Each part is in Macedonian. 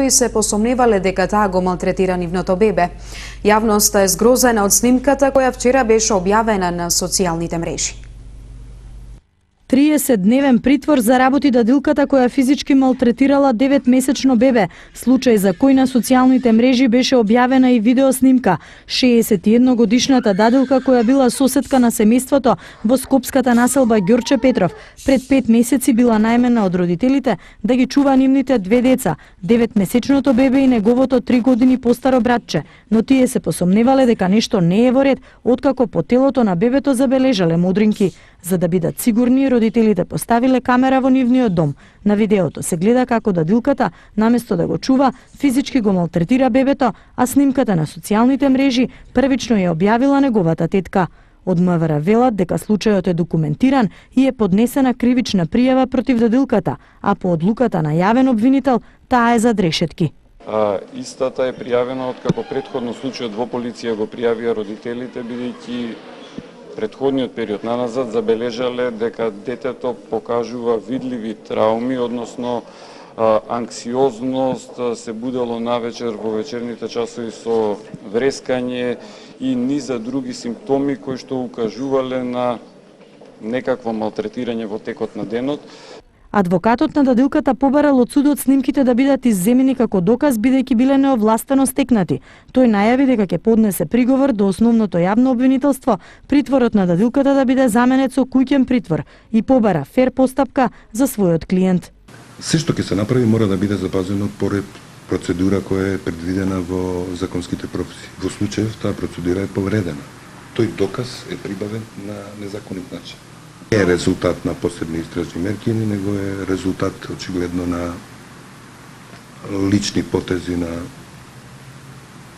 и се посомневале дека таа го малтретира нивното бебе. Јавноста е згрозена од снимката која вчера беше објавена на социјалните мрежи. 30-дневен притвор заработи дадилката која физички малтретирала 9-месечно бебе, случај за кој на социјалните мрежи беше објавена и видеоснимка. 61-годишната дадилка која била соседка на семејството во скопската населба Ѓорче Петров, пред 5 месеци била најмена од родителите да ги чува нивните 2 деца, 9-месечното бебе и неговото 3 години постаро братче, но тие се посомневале дека нешто не е во ред откако по телото на бебето забележале модринки. За да бидат сигурни, родителите поставиле камера во нивниот дом. На видеото се гледа како дадилката, наместо да го чува, физички го малтретира бебето, а снимката на социјалните мрежи првично ја објавила неговата тетка. Од МВР велат дека случајот е документиран и е поднесена кривична пријава против дадилката, а по одлуката на јавен обвинител, таа е зад решетки. Истата е пријавена откако претходно случајот во полиција го пријавија родителите, бидејќи предходниот период наназад забележале дека детето покажува видливи трауми, односно анксиозност, се будело навечер во вечерните часови со врескање и низа други симптоми кои што укажувале на некакво малтретирање во текот на денот. Адвокатот на дадилката побарал од судот снимките да бидат изземени како доказ, бидејќи биле неовластено стекнати. Тој најави дека ќе поднесе приговор до основното јавно обвинителство, притворот на дадилката да биде заменет со куќен притвор и побара фер постапка за својот клиент. Се што ќе се направи мора да биде запазено поред процедура која е предвидена во законските прописи. Во случајов таа процедура е повредена. Тој доказ е прибавен на незаконит начин. Не е резултат на посебни истражни мерки, него е резултат очигледно на лични потези на,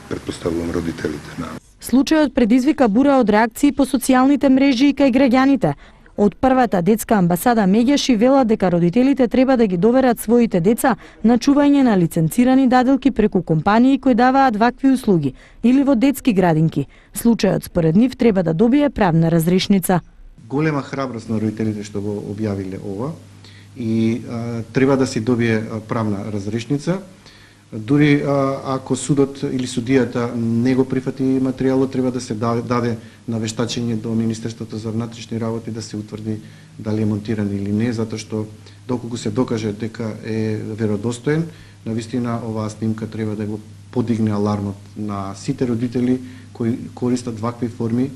претпоставувам, родителите. Случајот предизвика бура од реакции по социјалните мрежи и кај граѓаните. Од првата детска амбасада Меѓаши велат дека родителите треба да ги доверат своите деца на чување на лиценцирани дадилки преку компании кои даваат вакви услуги или во детски градинки. Случајот според нив треба да добие правна разрешница. Голема храброст на родителите што го објавиле ова и треба да се добие правна разрешница. Дури ако судот или судијата не го прифати материјалот, треба да се даде навештачење до Министерството за внатрешни работи да се утврди дали е монтиран или не, затоа што доколку се докаже дека е веродостоен, навистина оваа снимка треба да го подигне алармот на сите родители кои користат вакви форми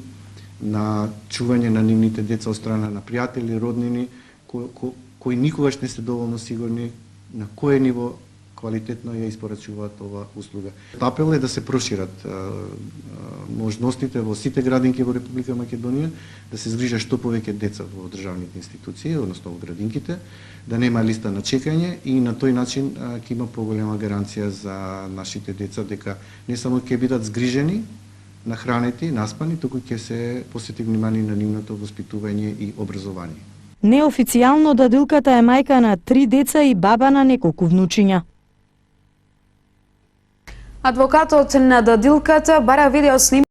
на чување на нивните деца од страна на пријатели, роднини, кои никогаш не се доволно сигурни на кое ниво квалитетно ја испорачуваат ова услуга. Апел е да се прошират можностите во сите градинки во Република Македонија, да се згрижа што повеќе деца во државните институции, односно во градинките, да нема листа на чекање и на тој начин ќе има поголема гаранција за нашите деца дека не само ќе бидат згрижени, нахранети, наспани, туку ќе се посети внимание на нивното воспитување и образование. Неофицијално дадилката е мајка на 3 деца и баба на неколку внучиња. Адвокатот на дадилката бара видеоснимка